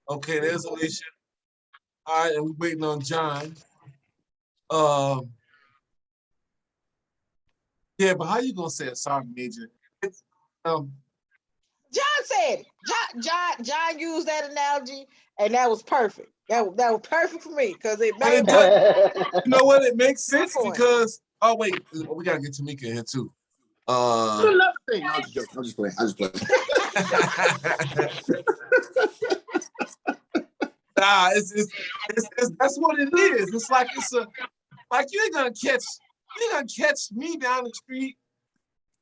Okay, there's Alicia. All right, and we're waiting on John. Um, yeah, but how you gonna say a sergeant major? It's, John said it. John used that analogy, and that was perfect. That was perfect for me because it made you know what? It makes sense because wait, we gotta get Tamika in here too. Another thing. I'm just joking. I'm just playing. Nah, it's that's what it is. It's like you ain't gonna catch me down the street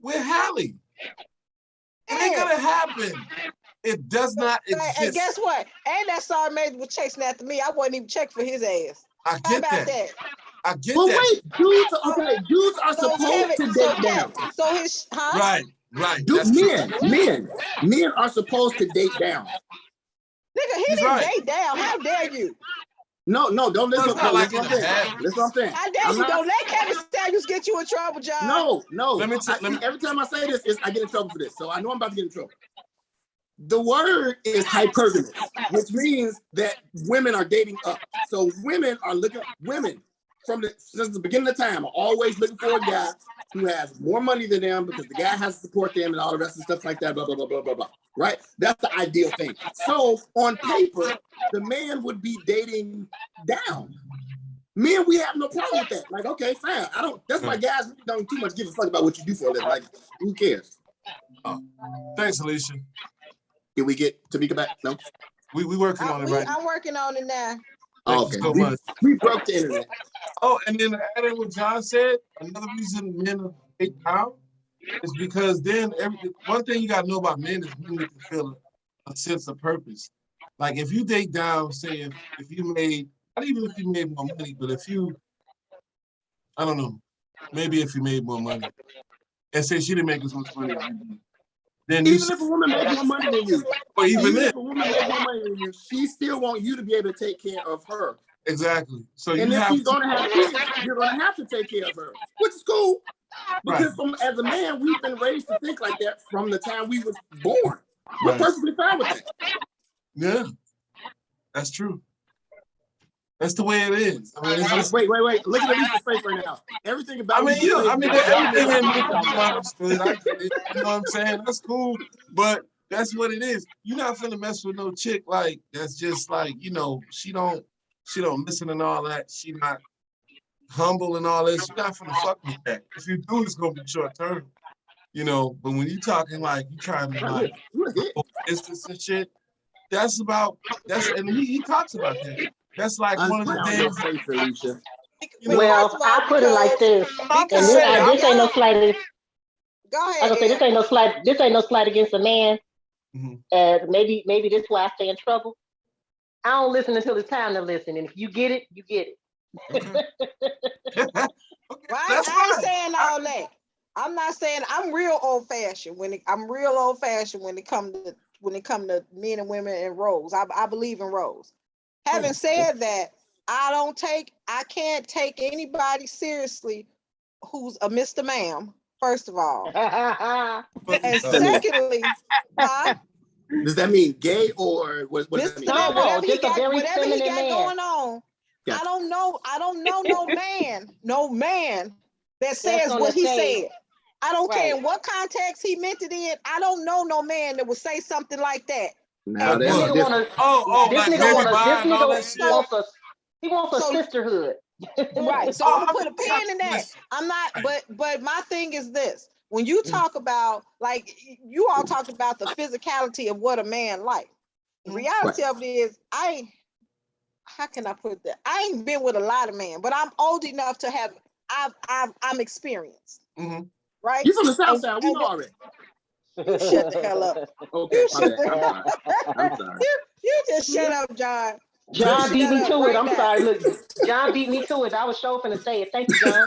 with Hallie. It ain't gonna happen. It does not exist. And guess what? And that sergeant major was chasing after me. I wasn't even checking for his ass. I get that. I get that. Wait, dudes are supposed to date down. So his Right. Men are supposed to date down. Nigga, he didn't date down. How dare you? No, don't listen. Listen what I'm saying. How dare you? Don't let Kevin Samuels get you in trouble, John. No. Every time I say this, I get in trouble for this. So I know I'm about to get in trouble. The word is hypergamous, which means that women are dating up. So women since the beginning of time are always looking for a guy who has more money than them because the guy has to support them and all the rest of stuff like that, blah, blah, blah, blah, blah, blah. Right? That's the ideal thing. So on paper, the man would be dating down. Men, we have no problem with that. Like, okay, fine. That's why guys don't too much give a fuck about what you do for a living. Like, who cares? Thanks, Alicia. Did we get Tamika back? No? We working on it right now. I'm working on it now. Thank you so much. We broke the internet. Oh, and then adding what John said, another reason men are date down is because then one thing you gotta know about men is men need to feel a sense of purpose. Like if you date down, say if you made, not even if you made more money, but if you, I don't know, maybe if you made more money, and say she didn't make as much money as you did, then even if a woman made more money than you, or even if a woman made more money than you, she still want you to be able to take care of her. Exactly. So and if she's gonna have kids, you're gonna have to take care of her, which is cool. Because as a man, we've been raised to think like that from the time we was born. We're perfectly fine with that. Yeah, that's true. That's the way it is. I mean, it's just, wait. Look at Alicia's face right now. Everything about everything in me understood. I get it. You know what I'm saying? That's cool, but that's what it is. You're not finna mess with no chick like that's just like, you know, she don't listen and all that. She not humble and all this. You're not finna fuck with that. If you do, it's gonna be short term. You know, but when you talking like you trying to like distance and shit, and he talks about that. That's like one of the things. Well, I'll put it like this. And this ain't no slight. Go ahead. I was gonna say this ain't no slight against a man. Mm-hmm. Maybe this is why I stay in trouble. I don't listen until it's time to listen, and if you get it, you get it. Well, I ain't saying all that. I'm not saying I'm real old fashioned when it come to men and women and roles. I believe in roles. Having said that, I can't take anybody seriously who's a Mr. Ma'am, first of all. And secondly, does that mean gay or what does that mean? No, whatever he got man. going on. Yeah. I don't know no man that says what he said. I don't care in what context he meant it in. I don't know no man that would say something like that. No, this nigga wants a sisterhood. Right. So I'm gonna put a pin in that. I'm not, but my thing is this. When you talk about, like, you all talked about the physicality of what a man like. The reality of it is, how can I put that? I ain't been with a lot of men, but I'm old enough to have, I'm experienced. Mm-hmm. Right? You from the South Side, we know already. You shut the hell up. Okay, I'm sorry. You just shut up, John. John beat me to it. I'm sorry. Look, John beat me to it. I was sure finna say it. Thank you, John.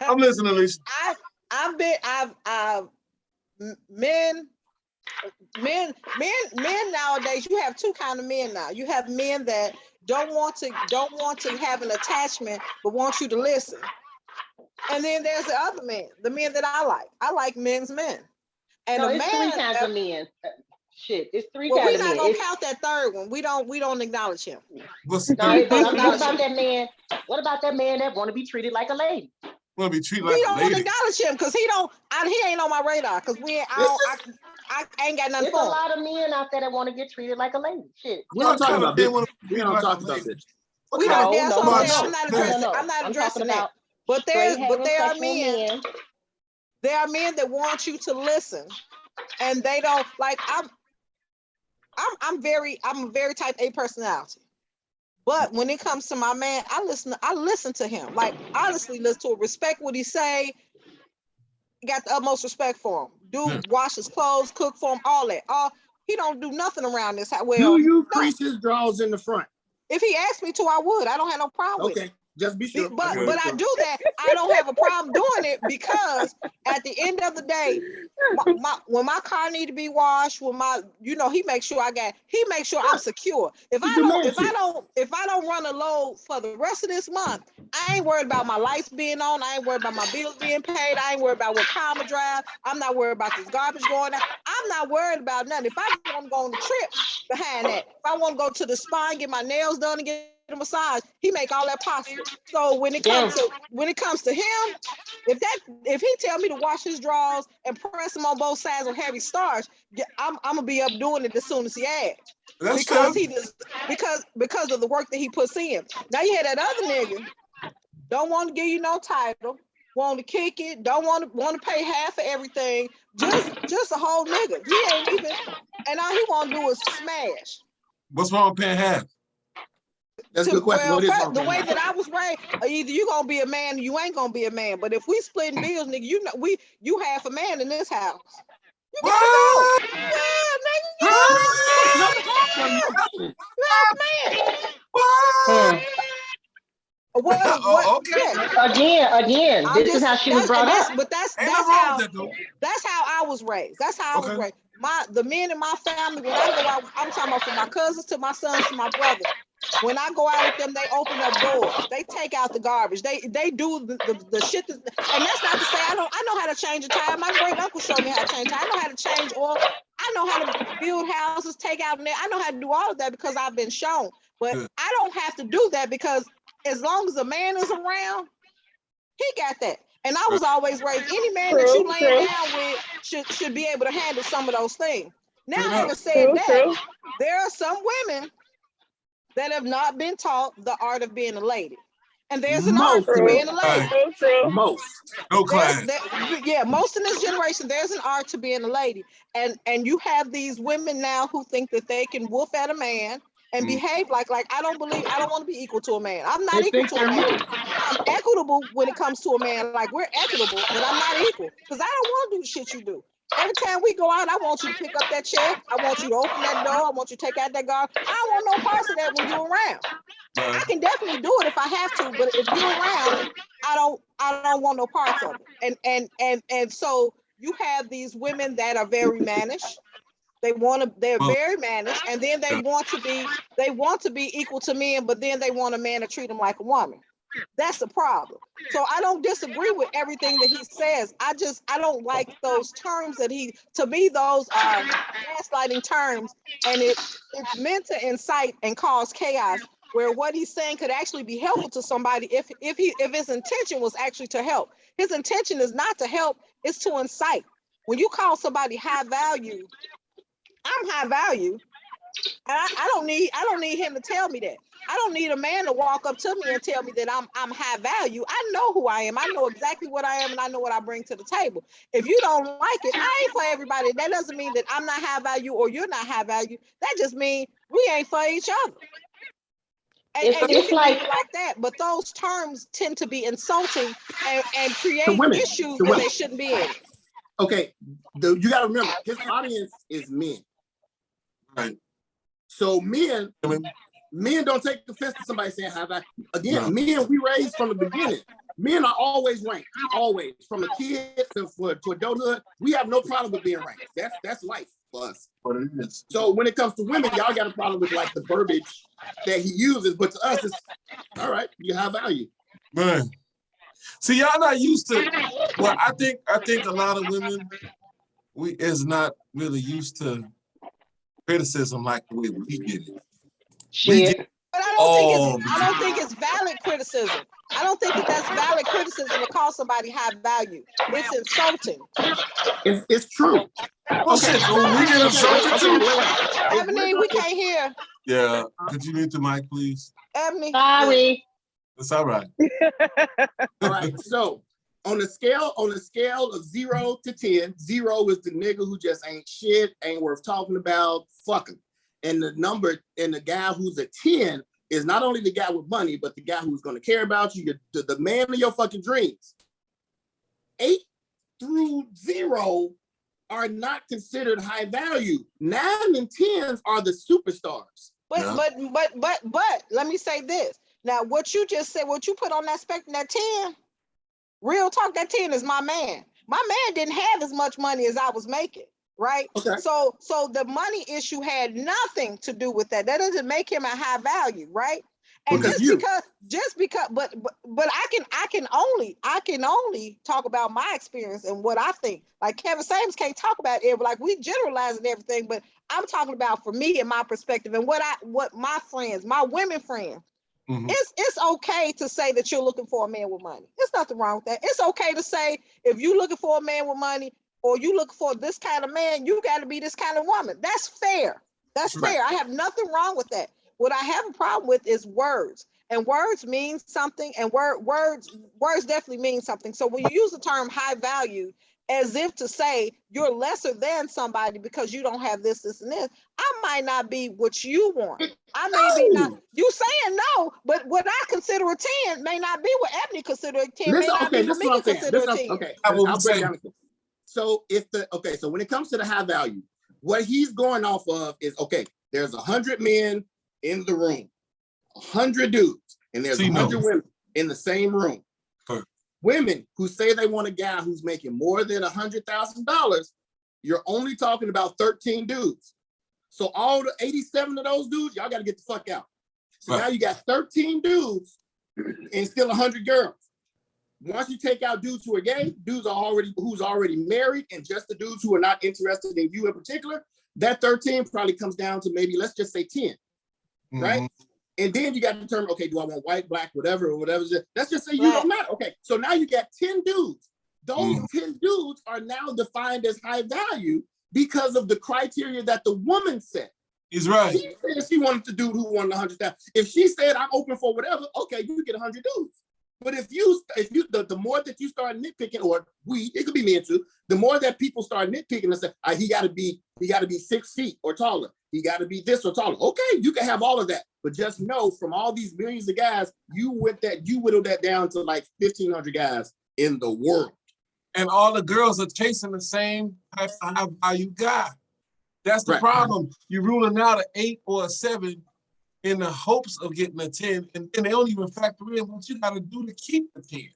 I'm listening, Alicia. Men nowadays, you have two kind of men now. You have men that don't want to have an attachment, but want you to listen. And then there's the other men, the men that I like. I like men's men. And no, a it's man, 3 kinds of men. Shit, it's 3 well, kinds we're of not men. gonna count that third one. We don't acknowledge him. No, but what about that man? What about that man that want to be treated like a lady? Want to be treated We like don't a want to lady? acknowledge him because he ain't on my radar because I ain't got nothing There's for a him. lot of men out there that want to get treated like a lady. Shit. We don't talk about bitches. We don't talk about bitches. We don't. Yeah, so No. I'm not addressing that. But there are men. There are men that want you to listen, and they don't like. I'm a very type A personality. But when it comes to my man, I listen to him. Like, honestly, listen to him. Respect what he say. Got the utmost respect for him. Dude, wash his clothes, cook for him, all that. He don't do nothing around this house. Well, do you crease his drawers in the front? If he asked me to, I would. I don't have no problem with it. Just be sure. But I do that. I don't have a problem doing it because at the end of the day, when my car need to be washed, he makes sure I'm secure. If I don't run a load for the rest of this month, I ain't worried about my lights being on. I ain't worried about my bills being paid. I ain't worried about what car I'm gonna drive. I'm not worried about this garbage going out. I'm not worried about nothing. If I want to go on the trip behind that, if I want to go to the spa and get my nails done and get a massage, he make all that possible. So when it comes to him, if he tell me to wash his drawers and press them on both sides with heavy starch, I'm gonna be up doing it as soon as he asks. Because of the work that he puts in. Now you had that other nigga don't want to give you no title, want to kick it, don't want to pay half of everything, just a whole nigga. He ain't even, and all he want to do is smash. What's wrong with paying half? That's a good question. Well, the way that I was raised, either you gonna be a man or you ain't gonna be a man. But if we splitting bills, nigga, you half a man in this house. You gotta go. Yeah, nigga. You half a man. What? Okay. Again. This is how she was brought up. But that's how I was raised. That's how I was raised. The men in my family, when I go out, I'm talking about from my cousins to my sons to my brothers. When I go out with them, they open up doors. They take out the garbage. They do the shit. And that's not to say I know how to change a tire. My great uncle showed me how to change a tire. I know how to change oil. I know how to build houses, take out in there. I know how to do all of that because I've been shown. But I don't have to do that because as long as a man is around, he got that. And I was always raised, any man that you laying down with should be able to handle some of those things. Now, having said that, there are some women that have not been taught the art of being a lady. And there's an art to being a lady. Most. No class. Most in this generation, there's an art to being a lady. And you have these women now who think that they can woof at a man and behave like I don't want to be equal to a man. I'm not equal to a man. I'm equitable when it comes to a man. Like, we're equitable, but I'm not equal because I don't want to do the shit you do. Every time we go out, I want you to pick up that check. I want you to open that door. I want you to take out that guard. I don't want no parts of that when you're around. I can definitely do it if I have to, but if you're around, I don't want no parts of it. And so you have these women that are very mannish. They're very mannish, and then they want to be equal to men, but then they want a man to treat them like a woman. That's the problem. So I don't disagree with everything that he says. I don't like those terms that to me, those are gaslighting terms, and it's meant to incite and cause chaos, where what he's saying could actually be helpful to somebody if his intention was actually to help. His intention is not to help, it's to incite. When you call somebody high value, I'm high value. I don't need him to tell me that. I don't need a man to walk up to me and tell me that I'm high value. I know who I am. I know exactly what I am, and I know what I bring to the table. If you don't like it, I ain't for everybody. That doesn't mean that I'm not high value or you're not high value. That just means we ain't for each other. And you can like that, but those terms tend to be insulting and create issues where they shouldn't be in. Okay, you got to remember, his audience is men. Right. So men don't take offense to somebody saying high value. Again, men, we raised from the beginning. Men are always ranked, always. From a kid to adulthood, we have no problem with being ranked. That's life for us. What it is. So when it comes to women, y'all got a problem with like the verbiage that he uses, but to us, it's all right. You have value, man. See, y'all not used to. Well, I think a lot of women we is not really used to criticism like the way we get it. Shit. But I don't think it's valid criticism. I don't think that's valid criticism to call somebody high value. It's insulting. It's true. Well, shit, we get insulted too. Ebony, we can't hear. Yeah, could you mute the mic, please? Ebony. Sorry. It's all right. All right. So on a scale of 0 to 10, 0 is the nigga who just ain't shit, ain't worth talking about, fuck him. And the guy who's a 10 is not only the guy with money, but the guy who's going to care about you, the man of your fucking dreams. 8 through 0 are not considered high value. 9 and 10s are the superstars. But let me say this. Now, what you just said, what you put on that spectrum, that 10, real talk, that 10 is my man. My man didn't have as much money as I was making, right? Okay. So the money issue had nothing to do with that. That doesn't make him a high value, right? And but I can only talk about my experience and what I think. Like Kevin Samuels can't talk about it, like we generalizing everything, but I'm talking about for me and my perspective and what my friends, my women friends. Mm-hmm. It's okay to say that you're looking for a man with money. There's nothing wrong with that. It's okay to say if you're looking for a man with money or you look for this kind of man, you got to be this kind of woman. That's fair. That's right. Fair. I have nothing wrong with that. What I have a problem with is words, and words mean something, and words definitely mean something. So when you use the term high value as if to say you're lesser than somebody because you don't have this, and this, I might not be what you want. I may be not. You saying no, but what I consider a 10 may not be what Ebony consider a 10. May not be what me consider a 10. Okay, I'll break down. So so when it comes to the high value, what he's going off of is there's 100 men in the room, 100 dudes, and there's 100 women in the same room. Women who say they want a guy who's making more than $100,000, you're only talking about 13 dudes. So all the 87 of those dudes, y'all got to get the fuck out. So now you got 13 dudes and still 100 girls. Once you take out dudes who are gay, who's already married, and just the dudes who are not interested in you in particular, that 13 probably comes down to maybe, let's just say 10. Right? Mm-hmm. And then you got to determine, do I want white, black, whatever. Let's just say you don't matter. Okay, so now you got 10 dudes. Those 10 dudes are now defined as high value because of the criteria that the woman set. He's right. She said she wanted the dude who wanted 100,000. If she said I'm open for whatever, you get 100 dudes. But if the more that you start nitpicking, or it could be men too, the more that people start nitpicking and say, he got to be 6 feet or taller. He got to be this or taller. Okay, you can have all of that, but just know from all these millions of guys, you whittled that down to like 1,500 guys in the world. And all the girls are chasing the same high value guy. That's the problem. You're ruling out an 8 or a 7 in the hopes of getting a 10, and then they don't even factor in what you got to do to keep the 10. See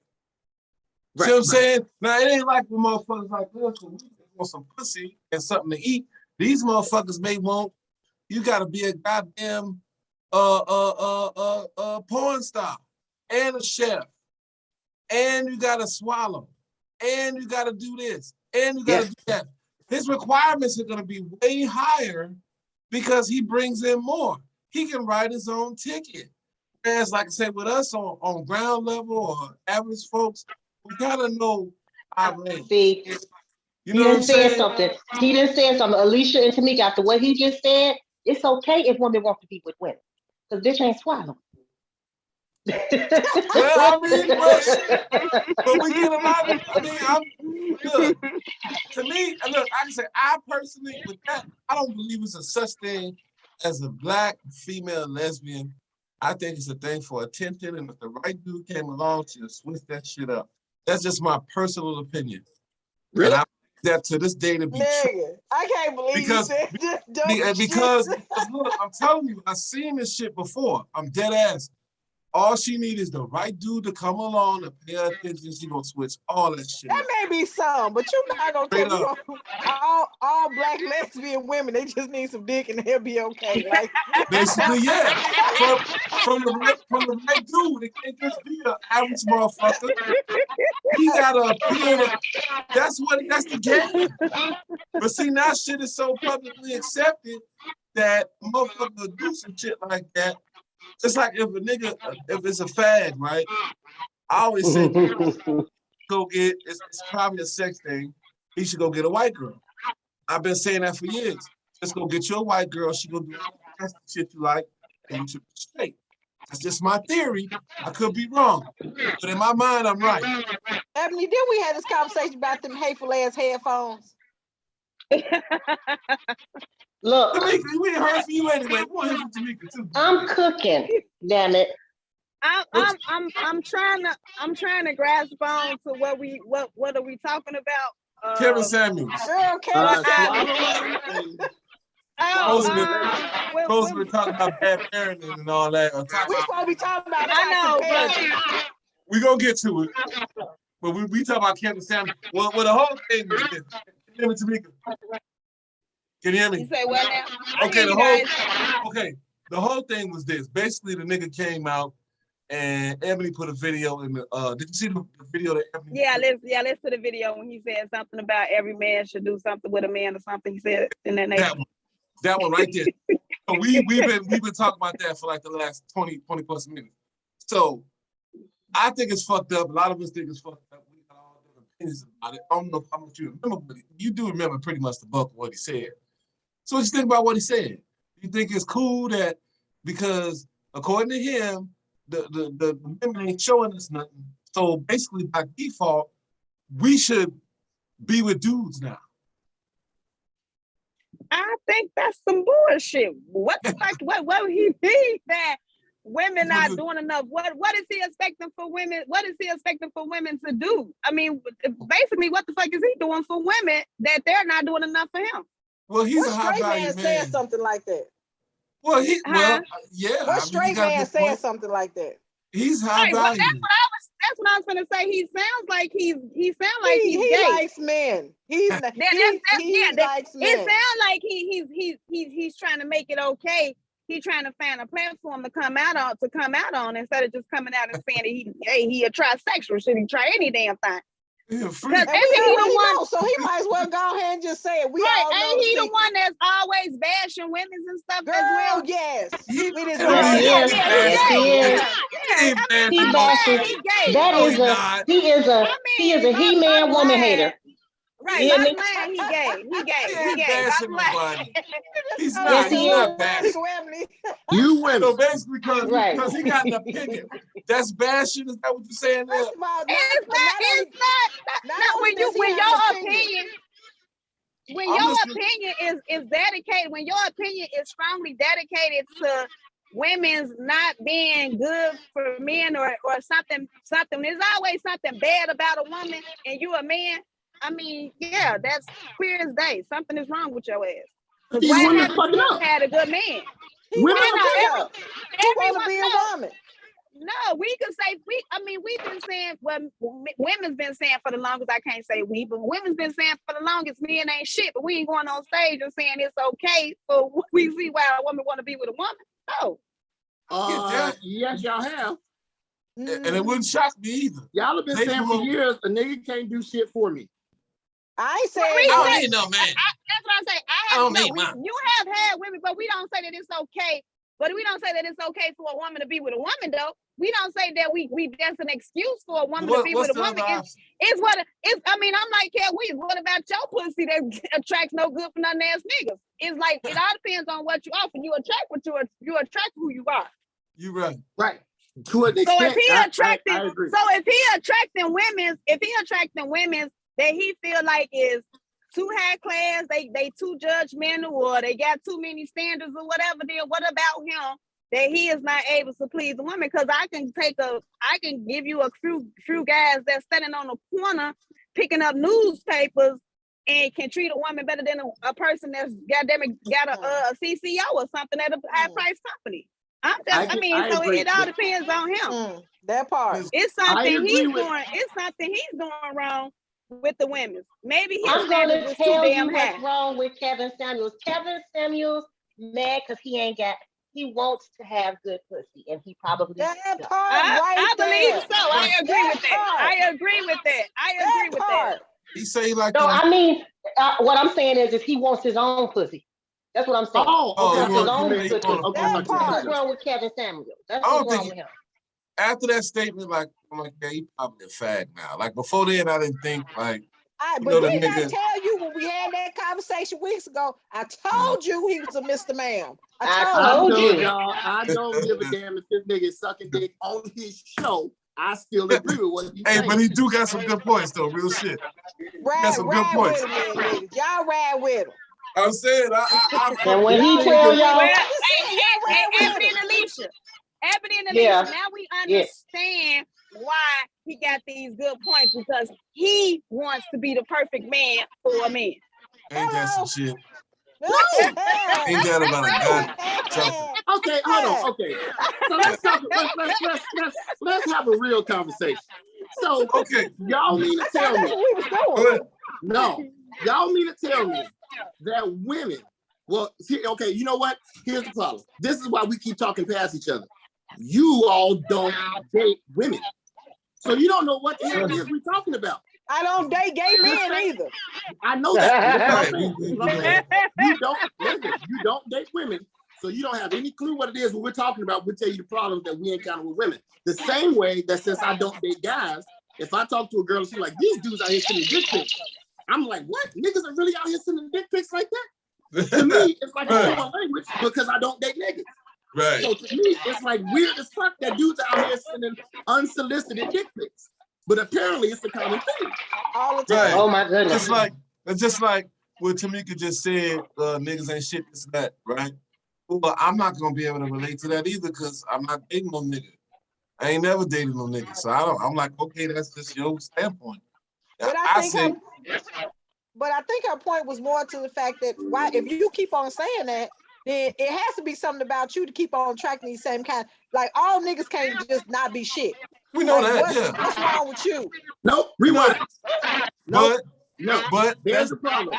what I'm saying? Now, it ain't like the motherfuckers like this who want some pussy and something to eat. These motherfuckers may want, you got to be a goddamn porn star and a chef, and you got to swallow, and you got to do this, and you got to do that. His requirements are going to be way higher because he brings in more. He can write his own ticket. Whereas, like I said, with us on ground level or average folks, we gotta know our range. See, you know what I'm saying? He didn't say something. Alicia and Tamika, after what he just said, it's okay if women want to be with women. Because bitch ain't swallowing. Well, I mean, but we get a lot of, look, to me, look, I can say, I personally, with that, I don't believe it's a such thing as a black female lesbian. I think it's a thing for attention, and if the right dude came along, she'll switch that shit up. That's just my personal opinion. Really? And I think that to this day to be true. I can't believe you said that. Because look, I'm telling you, I've seen this shit before. I'm dead ass. All she needs is the right dude to come along and pay her attention. She gonna switch all that shit. That may be some, but you're not gonna tell me all black lesbian women, they just need some dick and they'll be okay. Like basically, yeah. From the right dude. It can't just be an average motherfucker. He gotta appeal to, that's the game. But see, now shit is so publicly accepted that motherfuckers will do some shit like that. It's like if a nigga, if it's a fad, right? I always say, go get, it's probably a sex thing. He should go get a white girl. I've been saying that for years. Just go get you a white girl. She gonna do the shit you like, and you should be straight. That's just my theory. I could be wrong, but in my mind, I'm right. Ebony, did we have this conversation about them hateful ass headphones? Look, Tamika, we ain't heard from you anyway. We want to hear from Tamika too. I'm cooking. Damn it. I'm trying to grasp on to what are we talking about? Kevin Samuels. Girl, Kevin Samuels. Supposed to be talking about bad parenting and all that. We supposed to be talking about I know, we gonna get to it. But we talk about Kevin Samuels. Well, the whole thing was this. Can you hear me, Tamika? Can you hear me? You say what now? Okay, the whole thing was this. Basically, the nigga came out and Ebony put a video in the did you see the video that Ebony let's put a video when he said something about every man should do something with a man or something. He said in that nature. That one right there. So we've been talking about that for like the last 20 plus minutes. So I think it's fucked up. A lot of us think it's fucked up. We got all different opinions about it. I don't know how much you remember, but you do remember pretty much the bulk of what he said. So what you think about what he said? You think it's cool that because according to him, the women ain't showing us nothing. So basically by default, we should be with dudes now. I think that's some bullshit. What the fuck? What he mean that women not doing enough? What is he expecting for women? What is he expecting for women to do? I mean, basically, what the fuck is he doing for women that they're not doing enough for him? Well, he's what a high value man. Said something like that. Well, yeah. What straight man said something like that? He's high value. That's what I was gonna say. He sounds like he's he gay. Likes men. He likes men. It sounds like he's trying to make it okay. He's trying to find a platform to come out on instead of just coming out and saying that he a trisexual. Should he try any damn thing? Because he the one, so he might as well go ahead and just say it. We all know. Ain't he the one that's always bashing women and stuff as well? Yes. He bashes. He is a he-man woman hater. Right, bottom line, he gay. He's not bashing. You women. So basically, because he got an opinion. That's bashing. Is that what you're saying there? It's not. When your opinion is dedicated, when your opinion is strongly dedicated to women's not being good for men or something, there's always something bad about a woman and you a man. I mean, yeah, that's clear as day. Something is wrong with your ass. Because why haven't you had a good man? Women want to be a woman. No, we can say we've been saying, well, women's been saying for the longest, I can't say we, but women's been saying for the longest, men ain't shit, but we ain't going on stage and saying it's okay. So we see why a woman want to be with a woman. No. Yes, y'all have. And it wouldn't shock me either. Y'all have been saying for years, a nigga can't do shit for me. I ain't saying I don't need no man. That's what I say. I don't need mine. You have had women, but we don't say that it's okay. But we don't say that it's okay for a woman to be with a woman, though. We don't say that we that's an excuse for a woman to be with a woman. It's what it's. I mean, I'm like, yeah, what about your pussy that attracts no good for nothing ass niggas? It's like it all depends on what you offer. You attract what you attract who you are. You right. Right. To an extent, if he attracting, I agree. So if he attracting women that he feel like is too high class, they too judgmental, or they got too many standards or whatever, then what about him that he is not able to please a woman? Because I can give you a few guys that's standing on the corner picking up newspapers and can treat a woman better than a person that's got a CCO or something at a high price company. So it all depends on him. That part. It's something he's doing wrong with the women. Maybe his standards is too damn high. What's wrong with Kevin Samuels? Kevin Samuels mad because he wants to have good pussy, and he probably that does. part I believe so. I agree with that. I agree with that. He say like no, I mean, what I'm saying is he wants his own pussy. That's what I'm saying. That's what's wrong with Kevin Samuels. That's what's wrong with him. After that statement, like, I'm like, yeah, he probably a fag now. Like, before then, I didn't think, like, but didn't I tell you when we had that conversation weeks ago, I told you he was a Mr. Ma'am. I told you. Y'all, I don't give a damn if this nigga is sucking dick on his show. I still agree with what you say. Hey, but he do got some good points, though. Real shit. Got some good points. With him, niggas. Y'all ride with him. I'm saying, and when he tell y'all, Ebony and Alicia, now we understand why he got these good points, because he wants to be the perfect man for a man. Ain't that some shit? Ain't that about a god? Okay, hold on. Okay, so let's talk. Let's have a real conversation. So, y'all mean to tell me? No, y'all mean to tell me that women? Well, okay, you know what? Here's the problem. This is why we keep talking past each other. You all don't date women, so you don't know what the hell it is we're talking about. I don't date gay men either. I know that. You don't date women, so you don't have any clue what it is when we're talking about. We'll tell you the problems that we encounter with women. The same way that since I don't date guys, if I talk to a girl and she's like, these dudes out here sending dick pics, I'm like, what? Niggas are really out here sending dick pics like that? To me, it's like a foreign language because I don't date niggas. Right. So to me, it's like weird as fuck that dudes out here sending unsolicited dick pics. But apparently it's a common thing. All the time. Right. Oh my goodness. Just like what Tamika just said, niggas ain't shit, this and that, right? Well, I'm not gonna be able to relate to that either because I'm not dating no nigga. I ain't never dated no nigga. So I'm like, okay, that's just your standpoint. But I think her point was more to the fact that if you keep on saying that, then it has to be something about you to keep on attracting these same kind. Like all niggas can't just not be shit. We know What's wrong with you? Nope, rewind. But there's a problem.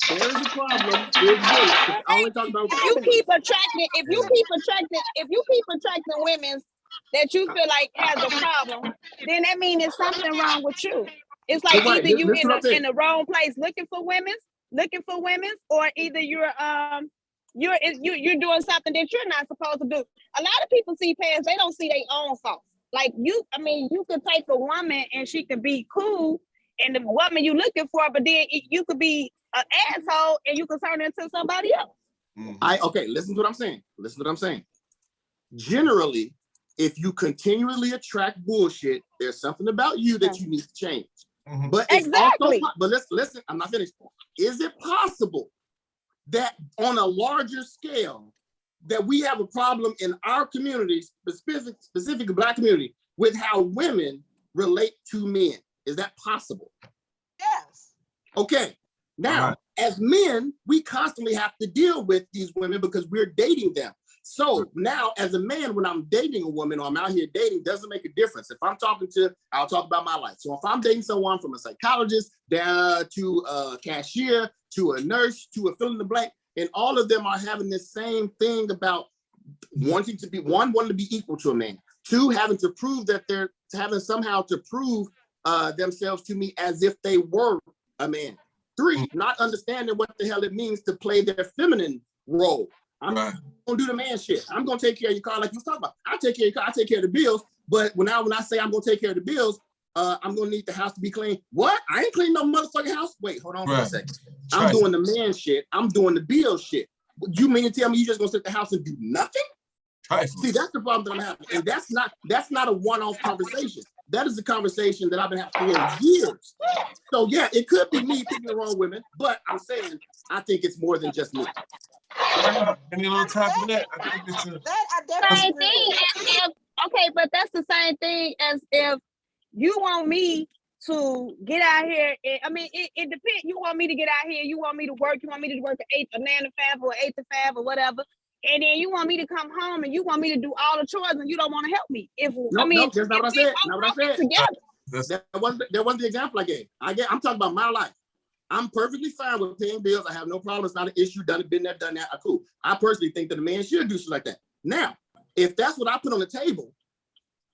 There's a problem. If you keep attracting women that you feel like has a problem, then that means there's something wrong with you. It's like either you in the wrong place looking for women, or either you're doing something that you're not supposed to do. A lot of people see past, they don't see their own fault. Like you could take a woman and she could be cool, and the woman you looking for, but then you could be an asshole and you could turn into somebody else. Listen to what I'm saying. Generally, if you continually attract bullshit, there's something about you that you need to change. Mm-hmm. But it's also, but listen, I'm not finished. Is it possible that on a larger scale that we have a problem in our communities, specifically Black community, with how women relate to men? Is that possible? Yes. Okay. Now, as men, we constantly have to deal with these women because we're dating them. So now, as a man, when I'm dating a woman or I'm out here dating, doesn't make a difference. If I'm I'll talk about my life. So if I'm dating someone from a psychologist down to a cashier, to a nurse, to a fill in the blank, and all of them are having the same thing about wanting to be equal to a man. Two, having to prove that they're somehow to prove themselves to me as if they were a man. Three, not understanding what the hell it means to play their feminine role. I'm gonna do the man shit. I'm gonna take care of your car, like you was talking about. I take care of your car, I take care of the bills. But when I say I'm gonna take care of the bills, I'm gonna need the house to be clean. What? I ain't cleaning no motherfucking house. Wait, hold on for a second. I'm doing the man shit. I'm doing the bill shit. You mean to tell me you just gonna sit at the house and do nothing? See, that's the problem that I'm having, and that's not a one-off conversation. That is a conversation that I've been having for years. So yeah, it could be me picking the wrong women, but I'm saying I think it's more than just me. And on top of that, I think it's same thing as if, but that's the same thing as if you want me to get out here. It depends. You want me to get out here. You want me to work. You want me to work at 9 to 5 or 8 to 5 or whatever. And then you want me to come home and you want me to do all the chores and you don't want to help me. If Nope, that's not what I said. Not what I said. Together. That wasn't the example I gave. I'm talking about my life. I'm perfectly fine with paying bills. I have no problem. It's not an issue. Done it, been there, done that. Cool. I personally think that a man should do shit like that. Now, if that's what I put on the table,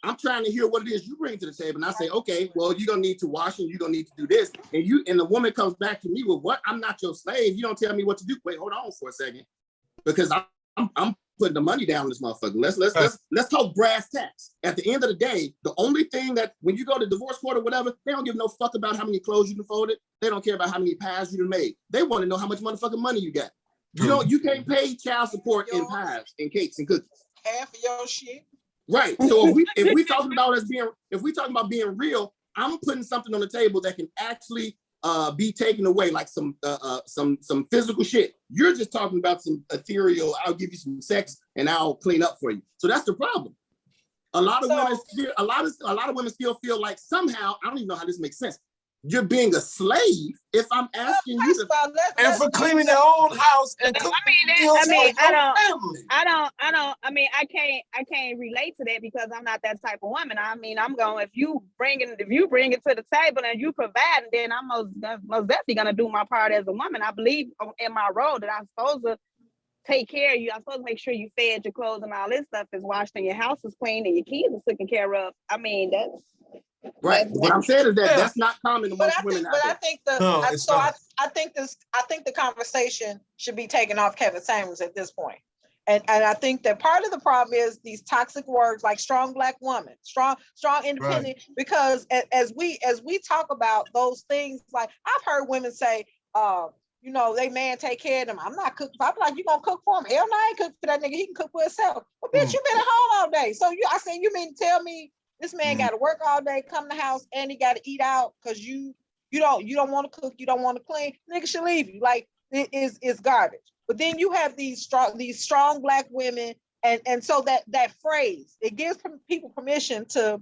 I'm trying to hear what it is you bring to the table. And I say, okay, well, you're gonna need to wash and you're gonna need to do this. And the woman comes back to me with what? I'm not your slave. You don't tell me what to do. Wait, hold on for a second. Because I'm putting the money down on this motherfucker. Let's talk brass tacks. At the end of the day, the only thing that when you go to divorce court or whatever, they don't give no fuck about how many clothes you done folded. They don't care about how many pies you done made. They want to know how much motherfucking money you got. You can't pay child support in pies and cakes and cookies. Half of your shit. Right. So if we talking about being real, I'm putting something on the table that can actually be taken away, like some physical shit. You're just talking about some ethereal, I'll give you some sex and I'll clean up for you. So that's the problem. A lot of women still feel like somehow, I don't even know how this makes sense. You're being a slave if I'm asking you to, and for cleaning their own house and cooking I can't relate to that because I'm not that type of woman. I mean, I'm going, if you bring it to the table and you provide, then I'm most definitely gonna do my part as a woman. I believe in my role that I'm supposed to take care of you. I'm supposed to make sure you fed, your clothes and all this stuff is washed and your house is clean and your kids are taken care of. I mean, that's right. What I'm saying is that's not common amongst women. I think the conversation should be taken off Kevin Samuels at this point. And I think that part of the problem is these toxic words like strong Black woman, strong independent, right. Because as we talk about those things, like I've heard women say, they man take care of them. I'm not cooking. I'm like, you gonna cook for him? Hell no, I ain't cooking for that nigga. He can cook for himself. Well, bitch, you been at home all day. So you mean to tell me this man got to work all day, come to the house, and he got to eat out because you don't want to cook, you don't want to clean. Nigga should leave you. Like it's garbage. But then you have these strong Black women, and so that phrase, it gives people permission to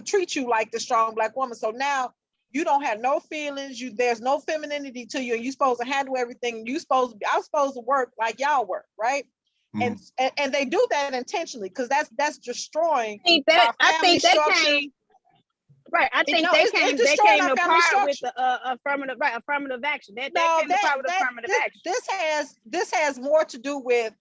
treat you like the strong Black woman. So now you don't have no feelings. There's no femininity to you, and you're supposed to handle everything. I'm supposed to work like y'all work, right? And they do that intentionally because that's destroying. I think that came apart with the affirmative action. That came apart with affirmative action. This has more to do with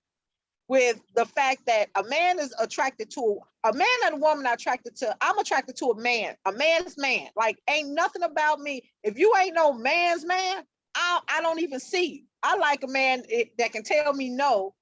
the fact that a man is attracted to a man and a woman are attracted to. I'm attracted to a man. A man's man. Like ain't nothing about me. If you ain't no man's man, I don't even see you. I like a man that can tell me no.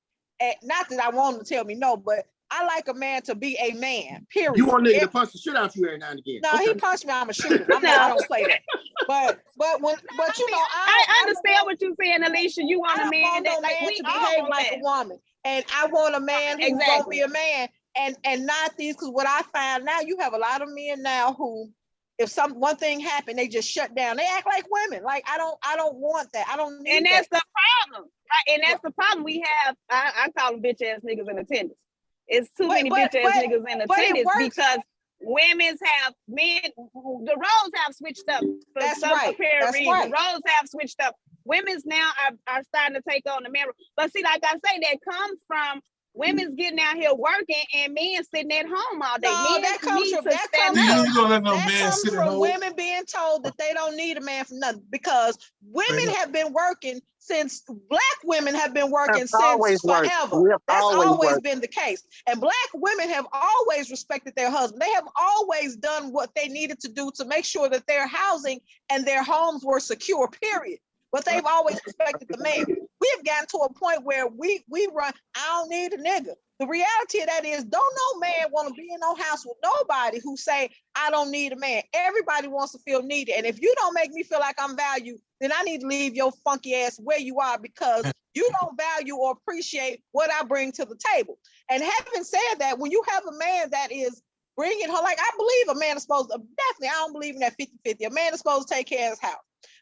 Not that I want him to tell me no, but I like a man to be a man, period. You want nigga to punch the shit out you every now and again. No, okay. He punched me, I'm a shooter. I don't play that. But I understand what you're saying, Alicia. You want a man that to behave like a woman. And I want a man who's gonna be a man and not these, because what I find now, you have a lot of men now who, if one thing happened, they just shut down. They act like women. Like I don't want that. I don't need that. And that's the problem. Right? And that's the problem we have. I call them bitch ass niggas in attendance. It's too many bitch ass niggas in attendance because women's have men. The roles have switched up. That's right. The roles have switched up. Women's now are starting to take on the man. But see, like I say, that comes from women's getting out here working and men sitting at home all day. No, that comes from women being told that they don't need a man for nothing, because women have been working since Black women have been working since forever. That's always been the case. And Black women have always respected their husband. They have always done what they needed to do to make sure that their housing and their homes were secure, period. But they've always respected the man. We've gotten to a point where we run, I don't need a nigga. The reality of that is, don't no man want to be in no house with nobody who say, I don't need a man. Everybody wants to feel needed. And if you don't make me feel like I'm valued, then I need to leave your funky ass where you are, because you don't value or appreciate what I bring to the table. And having said that, when you have a man that is bringing her, like I believe a man is supposed to, definitely, I don't believe in that 50-50. A man is supposed to take care of his house.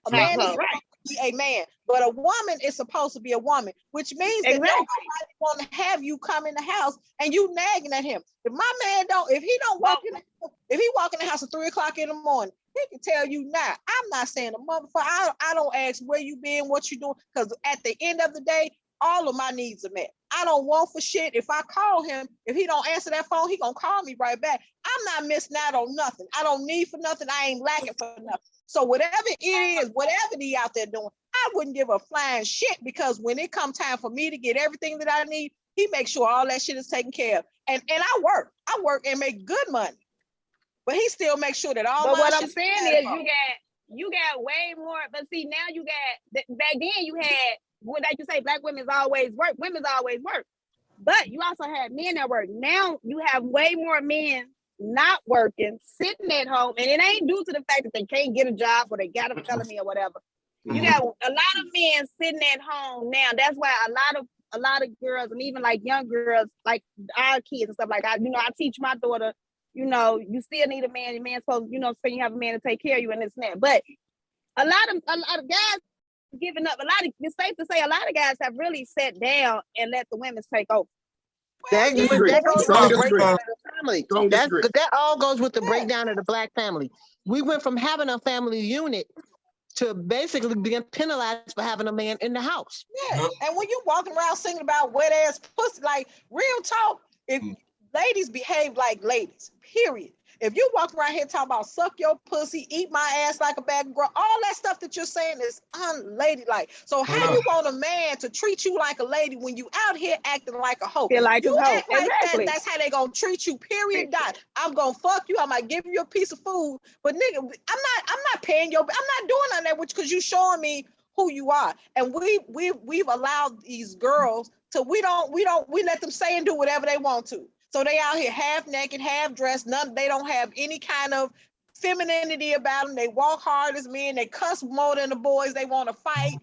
A man is supposed to be a man, but a woman is supposed to be a woman, which means that nobody want to have you come in the house and you nagging at him. If my man if he walk in the house at 3:00 in the morning, he can tell you now, I'm not saying a motherfucker. I don't ask where you been, what you doing, because at the end of the day, all of my needs are met. I don't want for shit. If I call him, if he don't answer that phone, he gonna call me right back. I'm not missing out on nothing. I don't need for nothing. I ain't lacking for nothing. So whatever it is, whatever he out there doing, I wouldn't give a flying shit, because when it come time for me to get everything that I need, he makes sure all that shit is taken care of. And I work and make good money, but he still makes sure that all. But my what I'm shit saying is, you got way more. But see, now you got back then you had, well, like you say, black women's always work. Women's always work. But you also had men that work. Now you have way more men not working, sitting at home, and it ain't due to the fact that they can't get a job or they got a felony or whatever. You got a lot of men sitting at home now. That's why a lot of girls, and even like young girls, like our kids and stuff like that. I teach my daughter, you still need a man. Your man's supposed, so you have a man to take care of you and this and that. But a lot of guys giving up. It's safe to say a lot of guys have really sat down and let the women take over. That goes with the breakdown of the family. That all goes with the breakdown of the black family. We went from having a family unit to basically being penalized for having a man in the house. Yeah, and when you walking around singing about wet ass pussy, like real talk, if ladies behave like ladies, period. If you walk around here talking about suck your pussy, eat my ass like a bag of girl, all that stuff that you're saying is unladylike. So how you want a man to treat you like a lady when you out here acting like a hoe? Feel like you a hoe. act like Exactly. that's how they gonna treat you, period. Dot. I'm gonna fuck you. I might give you a piece of food, but nigga, I'm not paying your. I'm not doing none of that because you showing me who you are. And we've allowed these girls to we let them say and do whatever they want to. So they out here half naked, half dressed. They don't have any kind of femininity about them. They walk hard as men. They cuss more than the boys. They want to fight.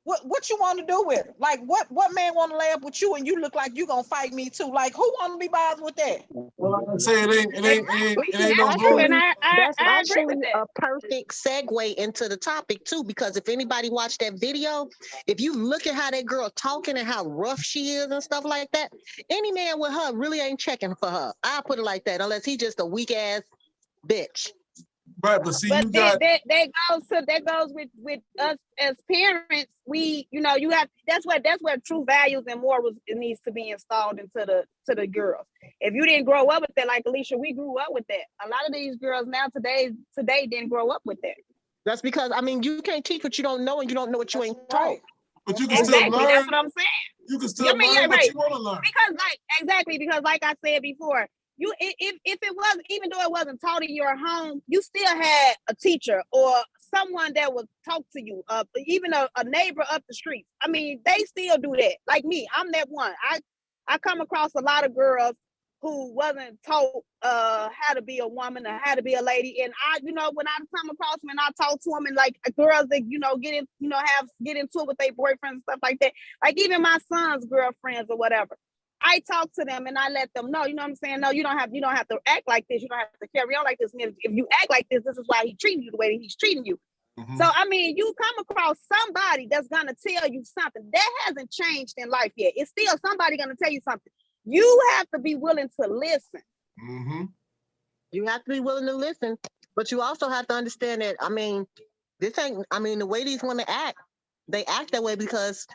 What you want to do with it? Like what man want to lay up with you and you look like you gonna fight me too? Like who want to be bothered with that? Well, I say it ain't no Actually, good. that's I agree with actually that. a perfect segue into the topic too, because if anybody watched that video, if you look at how that girl talking and how rough she is and stuff like that, any man with her really ain't checking for her. I'll put it like that, unless he's just a weak ass bitch. Right, but see, But you got that goes with us as parents. We, you have that's where true values and morals needs to be installed into the girls. If you didn't grow up with that, like Alicia, we grew up with that. A lot of these girls now today didn't grow up with that. That's because you can't teach what you don't know, and you don't know what you ain't taught. But you can still learn. That's what I'm saying. You can still learn what you want to learn. Because like I said before, if it wasn't, even though it wasn't taught in your home, you still had a teacher or someone that would talk to you, even a neighbor up the street. I mean, they still do that. Like me, I'm that one. I come across a lot of girls who wasn't taught how to be a woman or how to be a lady. And I, when I come across them and I talk to them, and like girls that, get into it with their boyfriends and stuff like that. Like even my son's girlfriends or whatever. I talk to them and I let them know, you know what I'm saying? No, you don't have to act like this. You don't have to carry on like this. And if you act like this is why he's treating you the way that he's treating you. Mm-hmm. So, I mean, you come across somebody that's going to tell you something that hasn't changed in life yet. It's still somebody going to tell you something. You have to be willing to listen. Mm-hmm. You have to be willing to listen, but you also have to understand that, the way these women act, they act that way because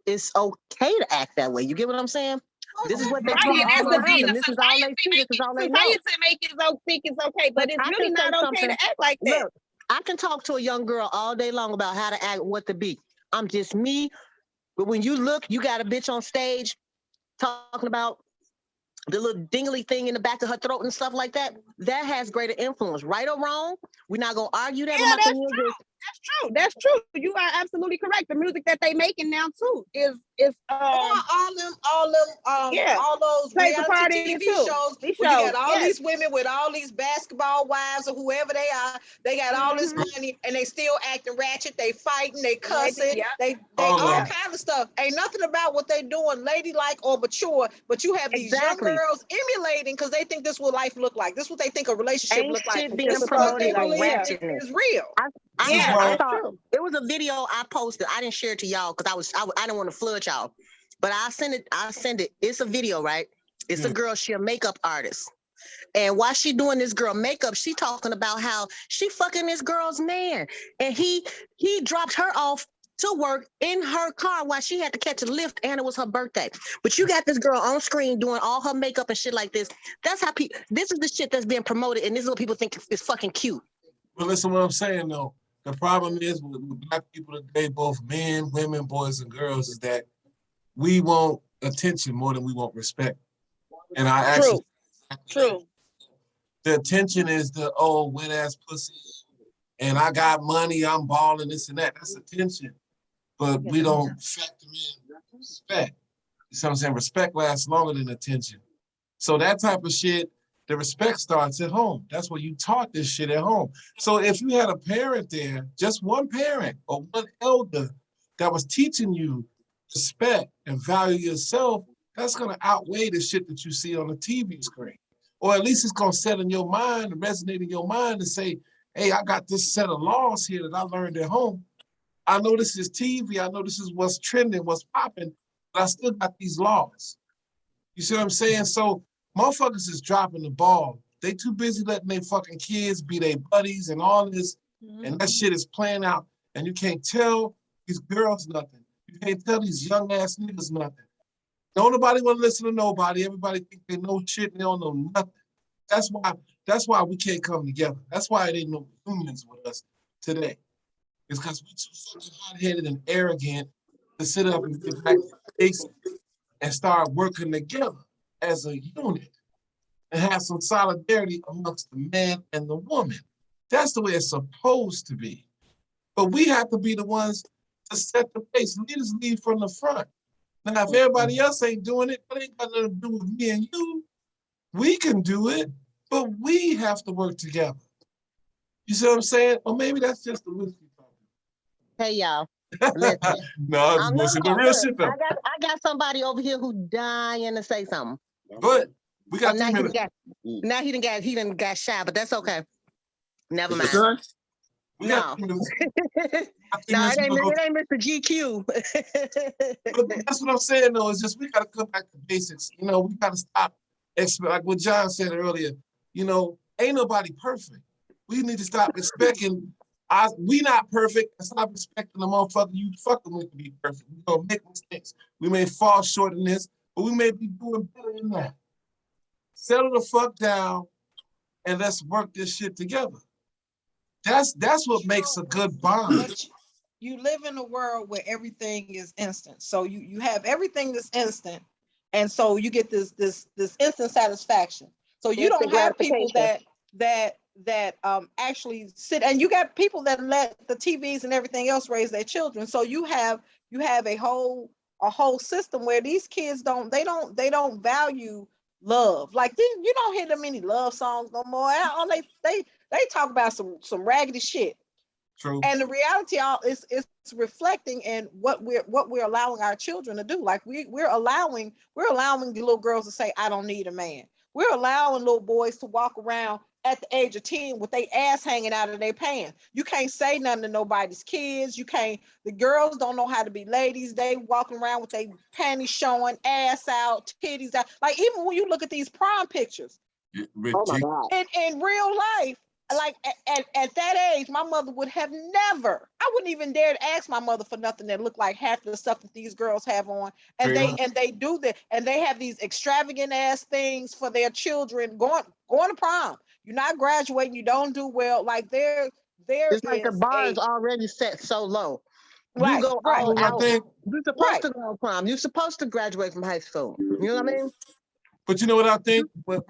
it's okay to act that way. You get what I'm saying? This is what they talk all around them. This is all they see. This is all they know. Society think it's okay, but it's really not okay to act like that. Look, I can talk to a young girl all day long about how to act, what to be. I'm just me. But when you look, you got a bitch on stage talking about the little dingly thing in the back of her throat and stuff like that. That has greater influence. Right or wrong, we're not going to argue that. Yeah, that's true. You are absolutely correct. The music that they making now too is all those reality TV shows. You got all these women with all these basketball wives or whoever they are. They got all this money and they still acting ratchet. They fighting, they cussing, they all kind of stuff. Ain't nothing about what they doing ladylike or mature. But you have these young girls emulating because they think this is what life look like. This is what they think a relationship look like. Being promoted like ratchetness is real. I thought it was a video I posted. I didn't share it to y'all because I didn't want to flood y'all, but I send it. It's a video, right? It's a girl. She a makeup artist, and while she doing this girl makeup, she talking about how she fucking this girl's man, and he dropped her off to work in her car while she had to catch a lift and it was her birthday. But you got this girl on screen doing all her makeup and shit like this. That's how people, this is the shit that's being promoted and this is what people think is fucking cute. Well, listen what I'm saying though. The problem is with Black people today, both men, women, boys, and girls, is that we want attention more than we want respect. And I actually True. The attention is the wet ass pussy, and I got money, I'm balling, this and that. That's attention. But we don't factor in respect. You see what I'm saying? Respect lasts longer than attention. So that type of shit, the respect starts at home. That's where you taught this shit at home. So if you had a parent there, just one parent or one elder that was teaching you respect and value yourself, that's gonna outweigh the shit that you see on the TV screen. Or at least it's gonna set in your mind and resonate in your mind and say, hey, I got this set of laws here that I learned at home. I know this is TV, I know this is what's trending, what's popping, but I still got these laws. You see what I'm saying? So motherfuckers is dropping the ball. They too busy letting their fucking kids be their buddies and all this, and that shit is playing out. And you can't tell these girls nothing. You can't tell these young ass niggas nothing. Don't nobody want to listen to nobody. Everybody think they know shit and they don't know nothing. That's why we can't come together. That's why it ain't no humans with us today. It's because we're too fucking hot-headed and arrogant to sit up and get back to the basics and start working together as a unit and have some solidarity amongst the man and the woman. That's the way it's supposed to be. But we have to be the ones to set the pace. Leaders lead from the front. Now, if everybody else ain't doing it, that ain't got nothing to do with me and you. We can do it, but we have to work together. You see what I'm saying? Or maybe that's just the whiskey talking. Hey, y'all. Listen. No, I'm just bullshit. But real shit, though. I got somebody over here who dying to say something. Good. We got 2 minutes. Now he done got shy, but that's okay. Never mind. Son? No. No, it ain't Mr. GQ. But that's what I'm saying, though, is just we got to come back to basics. You know, we got to stop, like what John said earlier, you know, ain't nobody perfect. We need to stop expecting, we not perfect, and stop expecting the motherfucker you fucking with to be perfect. We're going to make mistakes. We may fall short in this, but we may be doing better than that. Settle the fuck down and let's work this shit together. That's what makes a good bond. But you live in a world where everything is instant. So you have everything that's instant, and so you get this instant satisfaction. So you don't have people that actually sit, and you got people that let the TVs and everything else raise their children. So you have a whole system where these kids don't value love. Like you don't hear them any love songs no more. All they talk about some raggedy shit. True. And the reality is reflecting in what we're allowing our children to do. Like we're allowing the little girls to say, I don't need a man. We're allowing little boys to walk around at the age of 10 with their ass hanging out of their pants. You can't say nothing to nobody's kids. The girls don't know how to be ladies. They walking around with their panties showing, ass out, titties out. Like even when you look at these prom pictures, oh my God. in real life, like at that age, my mother would have never, I wouldn't even dare to ask my mother for nothing that looked like half the stuff that these girls have on. And they do that, and they have these extravagant ass things for their children going to prom. You're not graduating, you don't do well. Like it's like the bar is already set so low. Right, you go right. all out. You're supposed to go to prom. You're supposed to graduate from high school. You know what I mean? But you know what I think? We're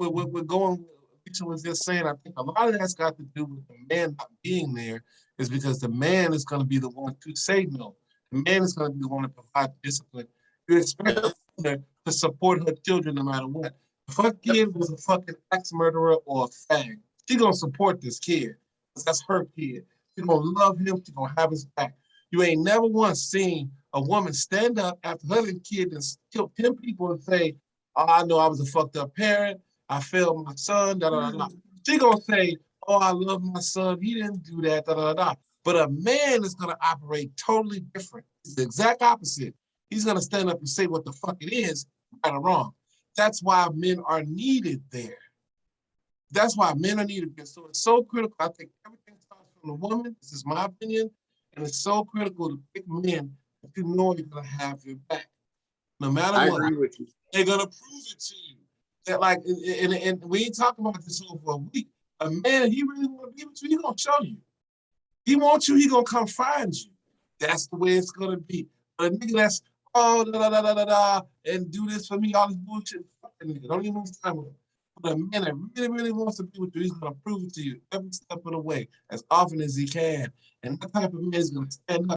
going, Rachel was just saying, I think a lot of that's got to do with the man not being there, is because the man is going to be the one to say no. The man is going to be the one to provide discipline. You expect her to support her children no matter what. If her kid was a fucking ex-murderer or a fag, she's going to support this kid, because that's her kid. She's going to love him. She's going to have his back. You ain't never once seen a woman stand up after her kid and kill 10 people and say, oh, I know I was a fucked up parent. I failed my son, da da da. She gonna say, oh, I love my son. He didn't do that, da da da. But a man is gonna operate totally different. It's the exact opposite. He's gonna stand up and say what the fuck it is, right or wrong. That's why men are needed there. That's why men are needed there. So it's so critical. I think everything starts from the woman. This is my opinion. And it's so critical to pick men that you know you're gonna have your back. No matter I what, agree with you. they're gonna prove it to you. That like, and we ain't talking about this over a week. A man, he really want to be with you, he gonna show you. He wants you, he gonna come find you. That's the way it's gonna be. But a nigga that's and do this for me, all this bullshit, fucking nigga. Don't even waste time with him. But a man that really, really wants to be with you, he's gonna prove it to you every step of the way, as often as he can. And that type of man is gonna stand up.